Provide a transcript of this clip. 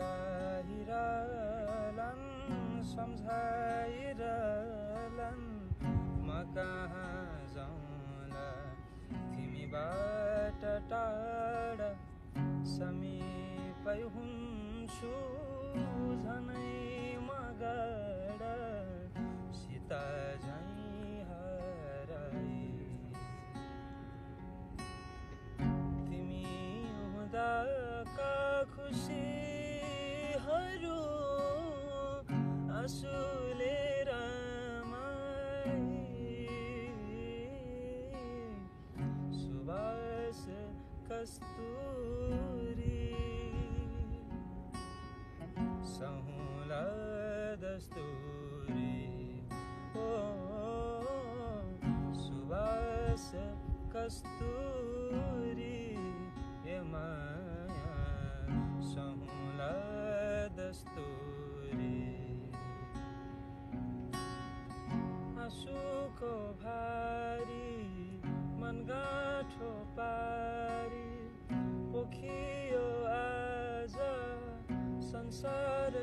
गाइरहलन सम्झाइरहलन म कहाँ जाउँला तिमीबाट टाढा समीपै हुन्छु झनै मगड सीता झैँ हराई तिमी हुँदाका खुसीहरू आँसुले रमाई सुवास कस्तुरी सहुला दस्तुरी ओ सुवास कस्तुरी